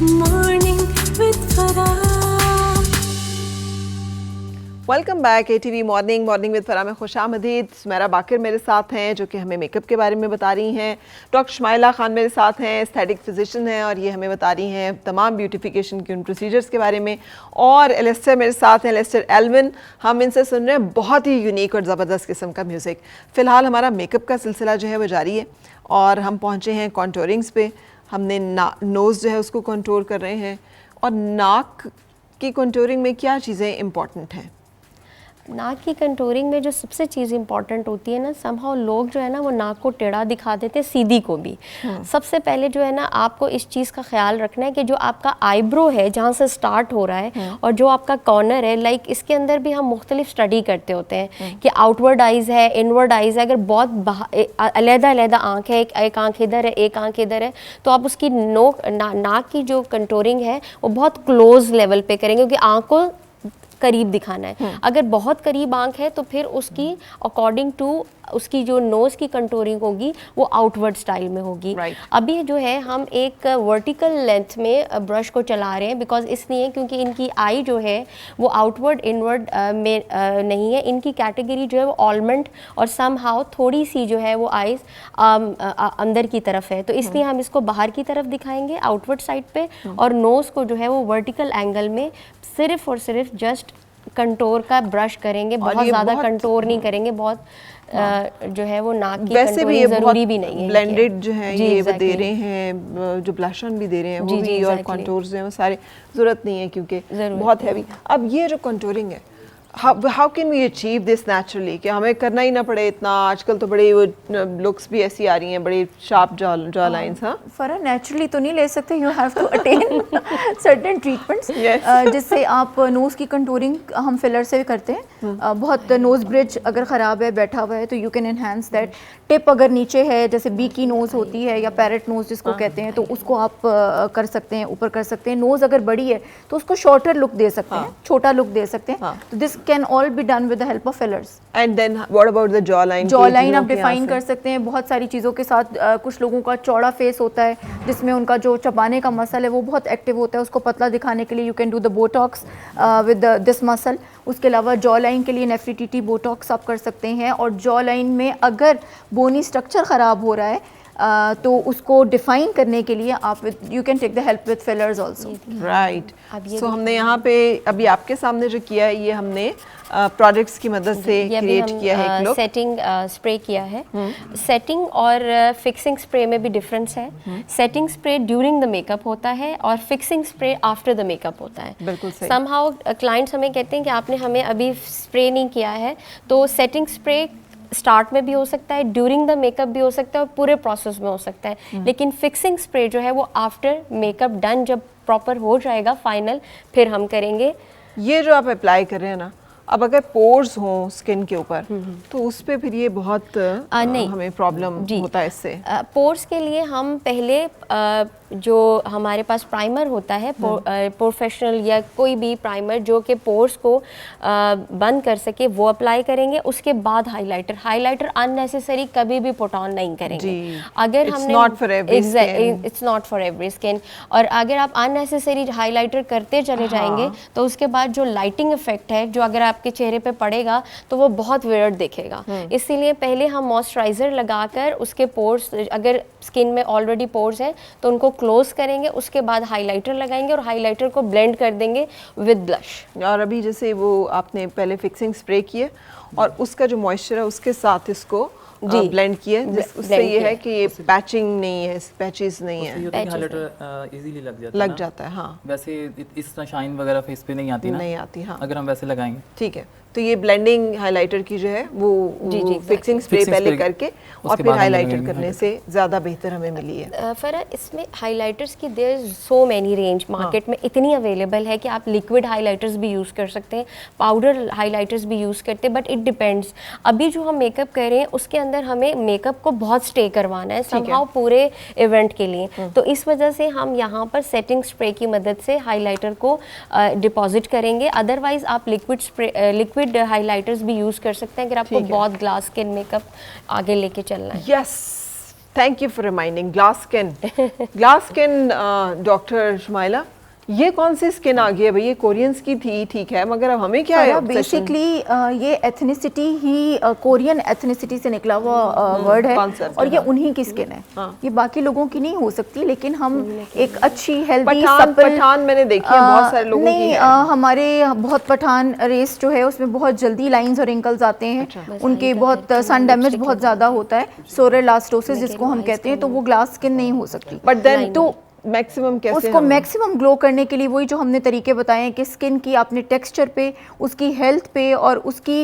Morning with Farah. Welcome back ATV morning with Farah में खुशामदीद। सुमेरा बाकिर मेरे साथ हैं जो कि हमें मेकअप के बारे में बता रही हैं। डॉक्टर शमाइला खान मेरे साथ हैं, एस्थेटिक फिजिशियन हैं और ये हमें बता रही हैं तमाम ब्यूटिफिकेशन के उन प्रोसीजर्स के बारे में। और एलेस्टर मेरे साथ हैं, एलेस्टर एल्विन। हम इनसे सुन रहे हैं बहुत ही यूनिक और ज़बरदस्त किस्म का म्यूज़िक। फ़िलहाल हमारा मेकअप का सिलसिला जो है वो जारी है और हम पहुँचे हैं कॉन्टोरिंग्स पे। हमने नोज़ जो है उसको कंटूर कर रहे हैं। और नाक की कंटूरिंग में क्या चीज़ें इंपॉर्टेंट हैं? नाक की कंटूरिंग में जो सबसे चीज़ इंपॉर्टेंट होती है ना, समहाउ लोग जो है ना वो नाक को टेढ़ा दिखा देते हैं, सीधी को भी। सबसे पहले जो है ना आपको इस चीज़ का ख्याल रखना है कि जो आपका आईब्रो है जहाँ से स्टार्ट हो रहा है और जो आपका कॉर्नर है, लाइक इसके अंदर भी हम मुख्तलिफ स्टडी करते होते हैं कि आउटवर्ड आइज़ है, इनवर्ड आइज़ है। अगर बहुत अलग-अलग आँख है, एक आँख इधर है, एक आँख इधर है, तो आप उसकी नाक की जो कंटूरिंग है वो बहुत क्लोज लेवल पे करेंगे क्योंकि आँख को करीब दिखाना है। अगर बहुत करीब आंख है तो फिर उसकी अकॉर्डिंग टू उसकी जो नोज़ की कंटूरिंग होगी वो आउटवर्ड स्टाइल में होगी। अभी जो है हम एक वर्टिकल लेंथ में ब्रश को चला रहे हैं बिकॉज इसलिए क्योंकि इनकी आई जो है वो आउटवर्ड इनवर्ड में नहीं है। इनकी कैटेगरी जो है वो ऑलमंड और समहाउ थोड़ी सी जो है वो आईज अंदर की तरफ है, तो इसलिए हम इसको बाहर की तरफ दिखाएंगे आउटवर्ड साइड पे। और नोज़ को जो है वो वर्टिकल एंगल में सिर्फ और सिर्फ जस्ट कंटोर का ब्रश करेंगे, बहुत ज़्यादा कंटोर नहीं करेंगे। बहुत जो है वो नाक की वैसे भी ये ज़रूरी भी नहीं है। ब्लेंडेड जो है ये दे रहे हैं, जो ब्लश ऑन भी दे रहे हैं वो भी, और कंटोर्स जो हैं वो सारे ज़रूरत नहीं है क्योंकि बहुत हैवी। अब ये जो कंटोरिंग है, how can we achieve this naturally, कि हमें करना ही ना पड़े इतना? आजकल तो बड़े वो लुक्स भी ऐसी आ रही हैं, बड़ी शार्प जॉ लाइंस। हाँ, फरा नेचुरली तो नहीं ले सकते, you have to attain certain treatments जिससे आप नोज़ की कंटूरिंग हम फिलर से करते हैं। बहुत नोज़ ब्रिज अगर ख़राब है, बैठा हुआ है, तो you can enhance that. Tip अगर नीचे है, जैसे बी की नोज़ होती है या पैरेट नोज़ जिसको कहते हैं, तो उसको आप कर सकते हैं, ऊपर कर सकते हैं। नोज़ अगर बड़ी है तो उसको शॉर्टर लुक दे सकते हैं, छोटा लुक दे सकते हैं। तो this can all be done with the help of fillers. And then what about the jaw line? Jaw line आप डिफाइन कर सकते हैं बहुत सारी चीज़ों के साथ। कुछ लोगों का चौड़ा फेस होता है जिसमें उनका जो चबाने का मसल है वो बहुत एक्टिव होता है, उसको पतला दिखाने के लिए you can do the Botox with this muscle. उसके अलावा जॉ लाइन के लिए नेफ्रिटिटी बोटॉक्स आप कर सकते हैं। और जॉ लाइन में अगर बोनी स्ट्रक्चर ख़राब हो रहा है तो उसको डिफाइन करने के लिए आप you can take the help with fillers also. Right. So हमने यहाँ पे अभी आपके सामने जो किया है ये हमने प्रोडक्ट्स की मदद से क्रिएट किया है एक लुक। सेटिंग स्प्रे किया है। सेटिंग और फिक्सिंग स्प्रे में भी डिफरेंस है। Setting spray during the makeup होता है और fixing spray after the makeup होता है। बिल्कुल सही। समहाउ क्लाइंट्स हमें कहते हैं कि आपने हमें अभी स्प्रे नहीं किया है, तो सेटिंग स्प्रे स्टार्ट में भी हो सकता है, ड्यूरिंग द मेकअप भी हो सकता है और पूरे प्रोसेस में हो सकता है। लेकिन फिक्सिंग स्प्रे जो है वो आफ्टर मेकअप डन, जब प्रॉपर हो जाएगा फाइनल, फिर हम करेंगे। ये जो आप अप्लाई कर रहे हैं ना, अब अगर पोर्स हों स्किन के ऊपर तो उस पे फिर ये बहुत हमें प्रॉब्लम होता है इससे। पोर्स के लिए हम पहले जो हमारे पास प्राइमर होता है, प्रोफेशनल या कोई भी प्राइमर जो कि पोर्स को बंद कर सके, वो अप्लाई करेंगे। उसके बाद हाइलाइटर अननेसेसरी कभी भी पुट ऑन नहीं करेंगे। अगर हमने it's not for every skin. और अगर आप अननेसेसरी हाइलाइटर करते चले जाएंगे तो उसके बाद जो लाइटिंग इफेक्ट है जो अगर आपके चेहरे पे पड़ेगा तो वो बहुत वियर्ड दिखेगा। इसीलिए पहले हम मॉइस्चराइजर लगाकर उसके पोर्स, अगर स्किन में ऑलरेडी पोर्स है तो उनको क्लोज करेंगे, उसके बाद हाइलाइटर लगाएंगे और हाइलाइटर को ब्लेंड कर देंगे विद ब्लश। और अभी जैसे वो आपने पहले फिक्सिंग स्प्रे किए और उसका जो मॉइस्चर है उसके साथ इसको ब्लेंड किए, उससे ये है कि ये पैचिंग नहीं है, पैचेस नहीं है, हाइलाइटर इजीली लग जाता है। हाँ, वैसे इस तरह शाइन वगैरह फेस पे नहीं आती ना, नहीं आती। हाँ, अगर हम वैसे लगाएंगे ठीक है। तो ये ब्लेंडिंग हाइलाइटर की जो है वो फिक्सिंग स्प्रे पहले करके और फिर हाइलाइटर करने से ज़्यादा बेहतर हमें मिली है। फरा इसमें हाइलाइटर्स की there is so many range market में इतनी अवेलेबल है कि आप लिक्विड हाइलाइटर्स भी यूज़ कर सकते हैं, पाउडर हाइलाइटर्स भी यूज़ करते हैं, बट इट डिपेंड्स। अभी जो हम मेकअप कर रहे हैं उसके अंदर हमें मेकअप को बहुत स्टे करवाना है समहाउ पूरे इवेंट के लिए, तो इस वजह से हम यहाँ पर सेटिंग स्प्रे की मदद से हाइलाइटर को डिपॉजिट करेंगे। अदरवाइज आप लिक्विड हाइलाइटर्स भी यूज़ कर सकते हैं अगर आपको बहुत ग्लास स्किन मेकअप आगे लेके चलना है। Yes, thank you for reminding glass skin. Glass skin doctor Shumaila, ये कौन सी स्किन आ गई है भाई? ये कोरियंस की थी, ठीक है, मगर अब हमें क्या है? बेसिकली ये एथनिसिटी ही कोरियन एथनिसिटी से निकला हुआ वर्ड है और ये उन्हीं की स्किन है। ये बाकी लोगों की नहीं हो सकती, लेकिन हम एक अच्छी हेल्दी पठान मैंने देखी है बहुत सारे लोगों की है। हमारे बहुत पठान रेस जो है उसमें बहुत जल्दी लाइंस और रिंकल्स आते हैं। उनके बहुत सन डैमेज बहुत ज़्यादा होता है, सोरेलास्टोसिस जिसको हम कहते हैं, तो वो ग्लास स्किन नहीं हो सकती। बट देन तो मैक्सिमम कैसे उसको मैक्सिमम ग्लो करने के लिए वही जो हमने तरीके बताए हैं कि स्किन की आपने टेक्सचर पे, उसकी हेल्थ पे और उसकी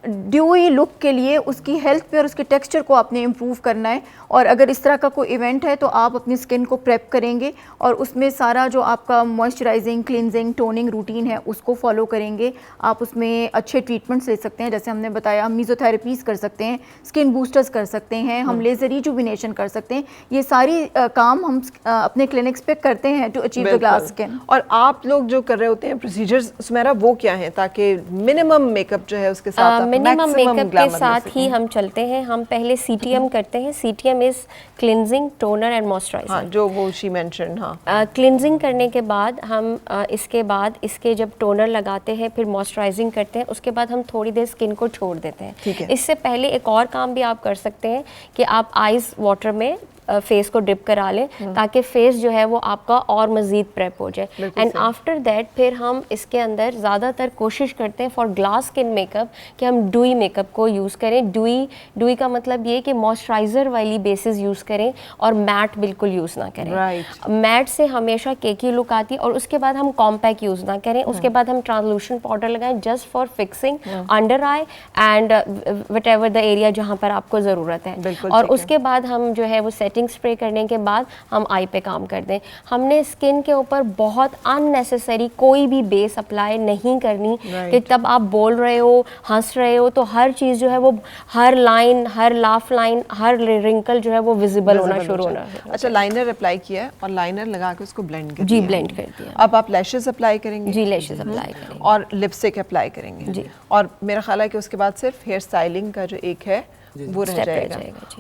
ड्यूई लुक के लिए उसकी हेल्थ पे और उसके टेक्सचर को आपने इम्प्रूव करना है। और अगर इस तरह का कोई इवेंट है तो आप अपनी स्किन को प्रेप करेंगे और उसमें सारा जो आपका मॉइस्चराइजिंग, क्लिनजिंग, टोनिंग रूटीन है उसको फॉलो करेंगे। आप उसमें अच्छे ट्रीटमेंट्स ले सकते हैं, जैसे हमने बताया हम मीज़ोथेरेपीज़ कर सकते हैं, स्किन बूस्टर्स कर सकते हैं, हम लेज़र रिजुविनेशन कर सकते हैं। ये सारी काम हम अपने क्लिनिक्स पे करते हैं to achieve the glass skin. और आप लोग जो कर रहे होते हैं प्रोसीजर्स सुमेरा, वो क्या है ताकि मिनिमम मेकअप जो है उसके साथ मिनिमम मेकअप के साथ ही हम चलते हैं। हम पहले CTM करते हैं। CTM is cleansing, toner and moisturiser. हाँ, जो वो शी मेंशन। हाँ, क्लिनजिंग करने के बाद हम इसके बाद इसके जब टोनर लगाते हैं, फिर मॉइस्चराइजिंग करते हैं, उसके बाद हम थोड़ी देर स्किन को छोड़ देते हैं। इससे पहले एक और काम भी आप कर सकते हैं कि आप आइस वाटर में फेस को डिप करा लें ताकि फेस जो है वो आपका और मज़ीद प्रेप हो जाए। एंड आफ्टर दैट फिर हम इसके अंदर ज़्यादातर कोशिश करते हैं फॉर ग्लास स्किन मेकअप कि हम ड्यूई मेकअप को यूज़ करें। ड्यूई का मतलब ये कि मॉइस्चराइज़र वाली बेसिस यूज़ करें और मैट बिल्कुल यूज़ ना करें। मैट से हमेशा केकी लुक आती है। और उसके बाद हम कॉम्पैक्ट यूज़ ना करें। उसके बाद हम ट्रांसलूशन पाउडर लगाएं just for fixing under I and whatever the area जहाँ पर आपको ज़रूरत है। और उसके बाद हम जो है वो सेटिंग स्प्रे करने के बाद हम आई पे काम कर दें। हमने स्किन के ऊपर बहुत अननेसेसरी कोई भी बेस अप्लाई नहीं करनी कि तब आप बोल रहे हो, हंस रहे हो तो हर चीज़ जो है वो हर लाइन, हर लाफ लाइन, हर रिंकल जो है वो विजिबल होना शुरू होना। अच्छा, लाइनर अप्लाई किया है और लाइनर लगा के उसको ब्लेंड कर जी, ब्लेंड कर दिया। अब आप लैशेस अप्लाई करेंगे? जी, लैशेस अप्लाई करेंगे और लिपस्टिक अप्लाई करेंगे जी। और मेरा ख्याल है कि उसके बाद सिर्फ हेयर स्टाइलिंग का जो एक है वो रह जाएगा।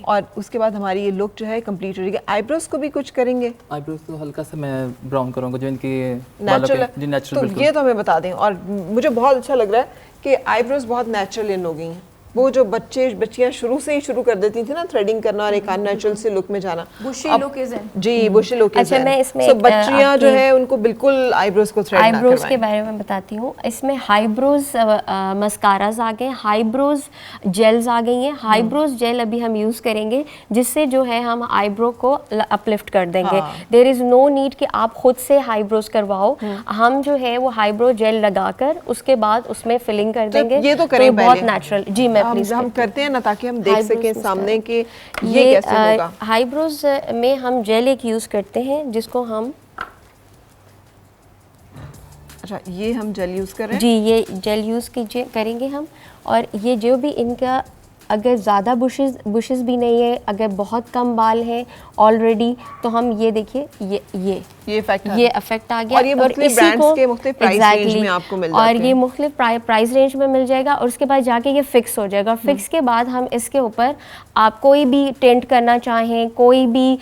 और उसके बाद हमारी ये लुक जो है कंप्लीट हो जाएगी। आईब्रोज को भी कुछ करेंगे? आईब्रोज तो हल्का सा मैं ब्राउन करूँगा जो इनकी नेचुरल तो ये तो हमें बता दें। और मुझे बहुत अच्छा लग रहा है कि आईब्रोज बहुत नेचुरल इन हो गई हैं। वो जो बच्चियां शुरू से ही शुरू कर देती थी ना थ्रेडिंग करना और एक अननेचुरल से लुक में जाना, बुशी लुक इज इन। जी, बुशी लुक इज इन। अच्छा, मैं इसमें बच्चियां जो है उनको बिल्कुल आईब्रोज को थ्रेड ना करवाएं। आईब्रोज के बारे में बताती हूँ। इसमें हाईब्रोज मस्काराज आ गए, हाईब्रोज जेल्स आ गई हैं। हाईब्रोज जेल अभी हम यूज़ करेंगे जिससे जो है हम आईब्रो को अपलिफ्ट कर देंगे। देयर इज़ नो नीड कि आप खुद से हाईब्रोज करवाओ। हम जो है वो हाईब्रो जेल लगाकर उसके बाद उसमें फिलिंग कर देंगे। ये तो करें पहले, बहुत नेचुरल। जी, हम करते हैं ना ताकि हम देख सकें सामने के ये कैसे होगा। हाईब्रोज में हम जेल एक यूज़ करते हैं जिसको हम अच्छा, ये हम जेल यूज़ कर रहे हैं जी, ये जेल यूज़ करेंगे हम। और ये जो भी इनका अगर ज़्यादा बुशेस भी नहीं है, अगर बहुत कम बाल हैं ऑलरेडी, तो हम ये देखिए ये इफेक्ट आ गया। और ये मुख्तलिफ ब्रांड्स के मुख्तलिफ प्राइस रेंज में आपको मिल जाते हैं। और ये मुख्तलिफ प्राइस रेंज में मिल जाएगा। और उसके बाद जाके ये फिक्स हो जाएगा। फिक्स के बाद हम इसके ऊपर आप कोई भी टेंट करना चाहें, कोई भी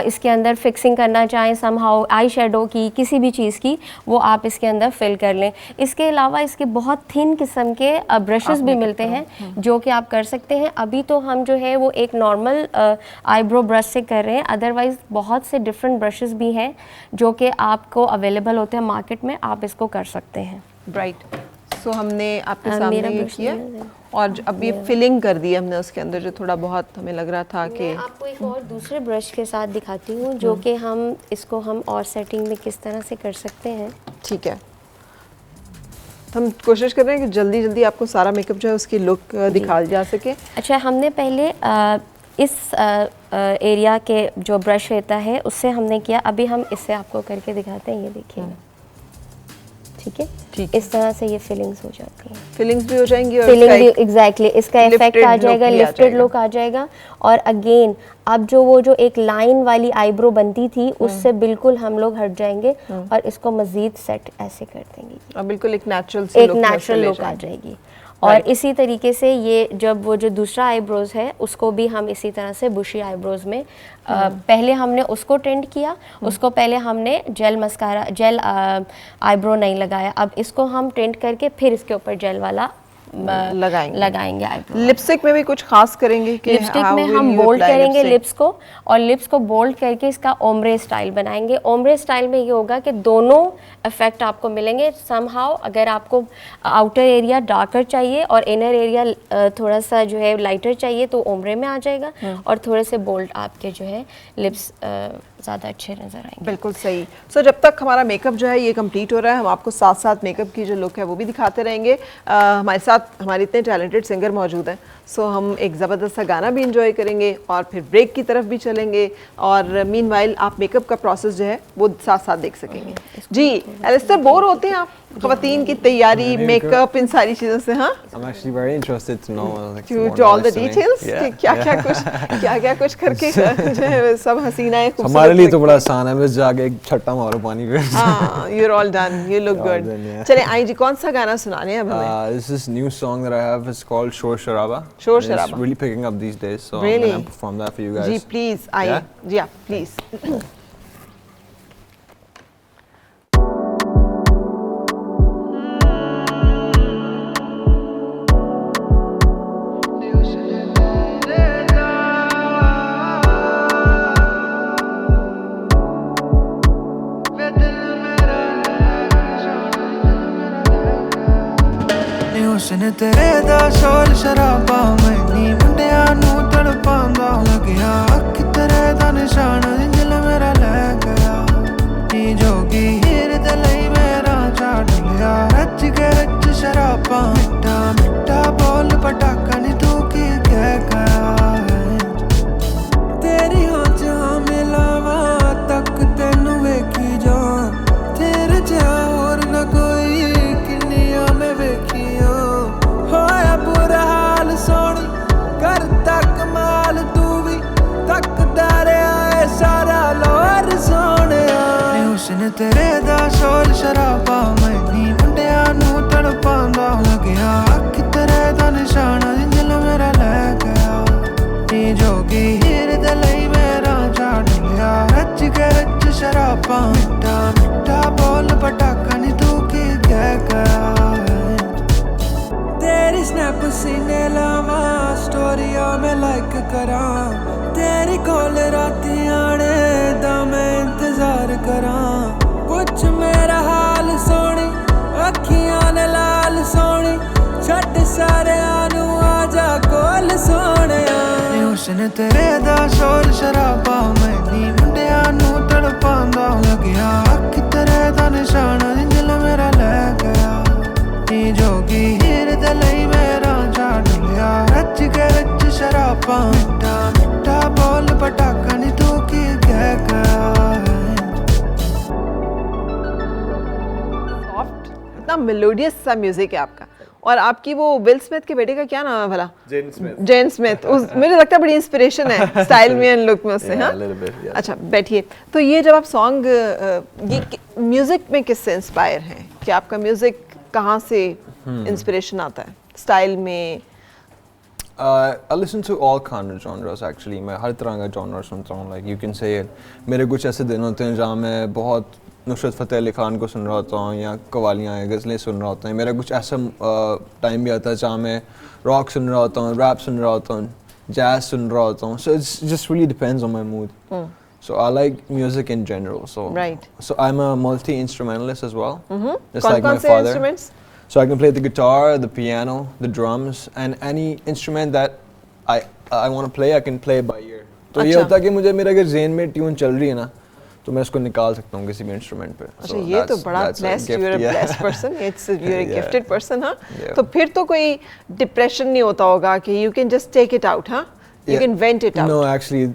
इसके अंदर फिक्सिंग करना चाहें समहाउ आई शेडो की, किसी भी चीज़ की, वो आप इसके अंदर फिल कर लें। इसके अलावा इसके बहुत थिन किस्म के ब्रशेस भी मिलते हैं जो कि आप कर सकते हैं। अभी तो हम जो है वो एक नॉर्मल आईब्रो ब्रश से कर रहे हैं, अदरवाइज बहुत से डिफरेंट ब्रशेस भी हैं जो कि आपको अवेलेबल होते हैं मार्केट में, आप इसको कर सकते हैं। राइट। सो हमने आपके सामने ये किया और अब ये फिलिंग कर दी हमने उसके अंदर जो थोड़ा बहुत हमें लग रहा था कि। मैं आपको एक और दूसरे ब्रश के साथ दिखाती हूँ जो कि हम इसको हम और सेटिंग में किस तरह से कर सकते हैं। ठीक है, हम कोशिश कर रहे हैं कि जल्दी जल्दी आपको सारा मेकअप जो है उसकी लुक दिखा जा सके। अच्छा, हमने पहले इस एरिया के जो ब्रश रहता है उससे हमने किया, अभी हम इससे आपको करके दिखाते हैं। ये देखिए, ठीक है, ठीक, इस तरह से ये फिलिंग्स हो जाती हैं। फिलिंग्स भी हो जाएंगी और फिलिंग भी एग्जैक्टली इसका इफेक्ट आ जाएगा, लिफ्टेड लुक आ जाएगा। और अगेन अब जो एक लाइन वाली आईब्रो बनती थी उससे बिल्कुल हम लोग हट जाएंगे और इसको मजीद सेट ऐसे कर देंगे और बिल्कुल एक नेचुरल लुक आ जाएगी। और इसी तरीके से ये जब वो जो दूसरा आईब्रोज है उसको भी हम इसी तरह से बुशी आईब्रोज में पहले हमने उसको ट्रेंड किया, उसको पहले हमने जेल आईब्रो नहीं लगाया, अब इसको हम ट्रेंड करके फिर इसके ऊपर जेल वाला लगाएंगे आईब्रो। लिपस्टिक में भी कुछ खास करेंगे कि लिपस्टिक में हम बोल्ड करेंगे लिप्स को, और लिप्स को बोल्ड करके इसका ओम्ब्रे स्टाइल बनाएंगे। ओम्ब्रे स्टाइल में ये होगा कि दोनों इफेक्ट आपको मिलेंगे समहाउ। अगर आपको आउटर एरिया डार्कर चाहिए और इनर एरिया थोड़ा सा जो है लाइटर चाहिए तो ओम्ब्रे में आ जाएगा, और थोड़े से बोल्ड आपके जो है लिप्स ज़्यादा अच्छे नज़र आएंगे। बिल्कुल सही। सो जब तक हमारा मेकअप जो है ये कंप्लीट हो रहा है, हम आपको साथ साथ मेकअप की जो लुक है वो भी दिखाते रहेंगे। हमारे साथ हमारे इतने टैलेंटेड सिंगर मौजूद हैं, सो हम एक ज़बरदस्त सा गाना भी इंजॉय करेंगे और फिर ब्रेक की तरफ भी चलेंगे, और मीनवाइल आप मेकअप का प्रोसेस जो है वो साथ साथ देख सकेंगे। जी एलिस्टर, बोर होते हैं आप ख़वातीन की तैयारी, मेकअप, इन सारी चीज़ों से? हाँ, I'm actually very interested to know like to all the details, क्या कुछ करके जो है सब हसीनाएं खूबसूरत। हमारे लिए तो बड़ा आसान है, बस जाके एक छट्टा मारो पानी पे। हाँ, you're all done, you look good. चले आई जी, कौन सा गाना सुनाने हैं अब हमें? This is new song that I have. It's called Shor Sharaba. Shor It's Sharaba. really picking up these days, so Really? I'm gonna perform that for you guys. जी please आइए। जी आप प्लीज। उसने तेरे दा शोर शराबा मैनी मुंडिया नू तड़पांदा लग्या, अख तेरे दा निशान दिल मेरा ले गया, नी जोगी हीर दे लई मेरा झाड़ लिया, रच के रच शराबा मिठा मिठा बोल पटाखा नी तू की कह गया है, तेरी हाँ जहाँ मिलावा तक तेनू वेखी जा, तेरे जहाँ और न कोई किन्निया में वेखिया, होया बुरा हाल सोनी करता कमाल, तू भी तकदार आए सारा लोर सोने। उसने तेरे दा शोर शराबा मैनी मुंडिया नू तड़पांदा लग्या, अख तेरे दा निशान दिल मेरा ले गया, नी जोगी हीर दे लई मेरा झाड़ लिया, रच के रच शराबा मिठा मिठा बोल पटाखा नी तू की कह गया है, तेरी स्नैप सीने लावा स्टोरिया में लाइक करा, तेरी कॉल राती आने दा मैं इंतजार करा, कुछ मेरा हाल सोनी अखियां ने लाल सोनी, छट सारे आनू आजा कोल सोने। उसने तेरे दा शोर शराबा मैनी मुंडिया नू तड़पांदा लग्या, अख तेरे दा निशान दिल मेरा ले गया, नी जोगी हीर दे लई मेरा झाड़ लिया, रच के रच शराबा मिठा मिठा बोल पटाखा नी तू की कह गया है। सॉफ्ट, इतना मेलोडियस सा म्यूजिक है आपका, और आपकी वो विल स्मिथ के बेटे का क्या नाम है भला? जेन स्मिथ। मुझे लगता है बड़ी इंस्पिरेशन है स्टाइल में एंड लुक में उससे। हाँ, अच्छा बैठिए। तो ये जब आप सॉन्ग ये म्यूजिक में किससे इंस्पायर हैं, कि आपका म्यूजिक कहाँ से इंस्पिरेशन आता है स्टाइल में? I listen to all kind of genres actually. मैं हर तरह का genre सुनता हूँ, like you can say it. मेरे कुछ ऐसे दिन होते हैं जहाँ मैं बहुत नुसरत फ़तेह अली ख़ान को सुन रहा होता हूँ, या कवालियाँ गज़लें सुन रहा होता हूँ। मेरा कुछ ऐसा टाइम भी आता है जहाँ मैं रॉक सुन रहा होता हूँ, रैप सुन रहा होता हूँ, जैज़ सुन रहा होता हूँ. So it's just really depends on my mood. So I like music in general. So Right. So I'm a multi-instrumentalist as well. Just कौन like my कौन से father. instruments? So I can play the guitar, the piano, the drums, and any instrument that I want to play, I can play by ear. तो ये अच्छा. होता है कि मुझे मेरे अगर ज़हन में ट्यून चल रही है ना, तो मैं इसको निकाल सकता हूँ किसी भी इंस्ट्रूमेंट पे. अच्छा, ये तो बड़ा blessed, you're a blessed person, you're a gifted person, हाँ? तो फिर तो कोई डिप्रेशन नहीं होता होगा कि you can just take it out, हाँ? You can vent it out. No, actually,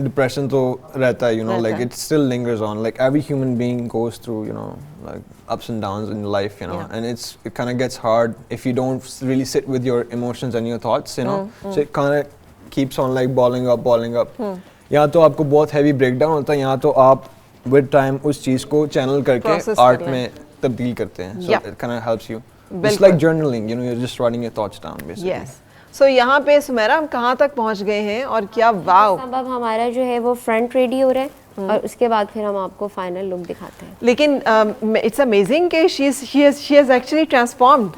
depression तो रहता है, you know, like it still lingers on. Like every human being goes through, you know, like ups and downs in life, you know, and it kind of gets hard if you don't really sit with your emotions and your thoughts, you know. So it kind of keeps on like balling up. यहाँ तो आपको बहुत heavy breakdown होता है, यहाँ तो आप with time उस चीज़ को channel करके art में तब्दील करते हैं. So it kind of helps you. It's like journaling, you know, you're just writing your thoughts down basically. Yes so यहाँ पे सुमेरा हम कहाँ तक पहुँच गए हैं और क्या वाव। अब हमारा जो है वो फ्रंट रेडी हो रहा है और उसके बाद फिर हम आपको फाइनल लुक दिखाते हैं। लेकिन इट्स अमेजिंग कि शी हैज़ एक्चुअली ट्रांसफॉर्म्ड।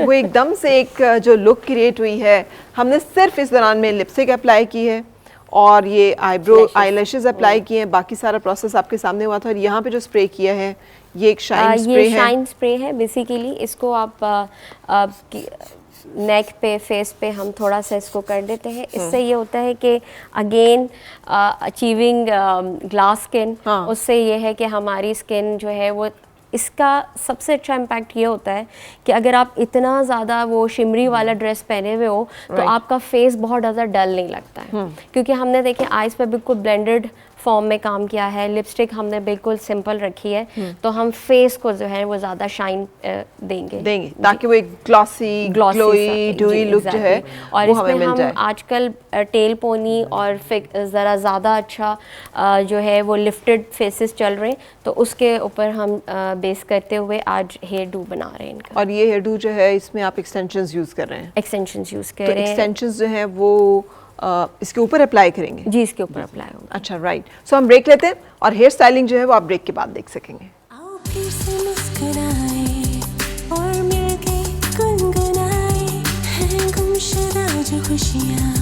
वो एकदम से एक जो लुक क्रिएट हुई है, हमने सिर्फ इस दौरान में लिपस्टिक अप्लाई की है और ये आईब्रो आईलैशेस अप्लाई किए हैं, बाकी सारा प्रोसेस आपके सामने हुआ था। और यहाँ पे जो स्प्रे किया है ये एक शाइन स्प्रे है। ये शाइन स्प्रे है बेसिकली। इसको आप नेक पे फेस पे हम थोड़ा सा इसको कर देते हैं। इससे ये होता है कि अगेन अचीविंग ग्लास स्किन, उससे ये है कि हमारी स्किन जो है वो, इसका सबसे अच्छा इम्पैक्ट ये होता है कि अगर आप इतना ज़्यादा वो शिमरी वाला ड्रेस पहने हुए हो तो आपका फेस बहुत ज़्यादा डल नहीं लगता है, क्योंकि हमने देखे आइज़ पे बिल्कुल ब्लेंडेड फॉर्म में काम किया है, लिपस्टिक हमने बिल्कुल सिंपल रखी है, तो हम फेस को जो है वो ज़्यादा शाइन देंगे ताकि वो एक ग्लॉसी ग्लोई ड्यूई लुक जो है और वो हमें इसमें मिल जाए। हम आजकल टेल पोनी और ज़रा ज़्यादा अच्छा जो है वो लिफ्टेड फेसेस चल रहे हैं, तो उसके ऊपर हम बेस करते हुए आज हेयर डू बना रहे हैं इनका। और ये हेयर डू जो है इसमें आप एक्सटेंशंस यूज़ कर रहे हैं? एक्सटेंशंस यूज़ कर तो रहे हैं। एक्सटेंशंस जो है वो इसके ऊपर अप्लाई करेंगे? जी, इसके ऊपर अप्लाई होगा। अच्छा, राइट। सो हम ब्रेक लेते हैं और हेयर स्टाइलिंग जो है वो आप ब्रेक के बाद देख सकेंगे। आओ फिर से मुस्कुराए और मिलके गुनगुनाए हैं गुमशुदा जो खुशियाँ।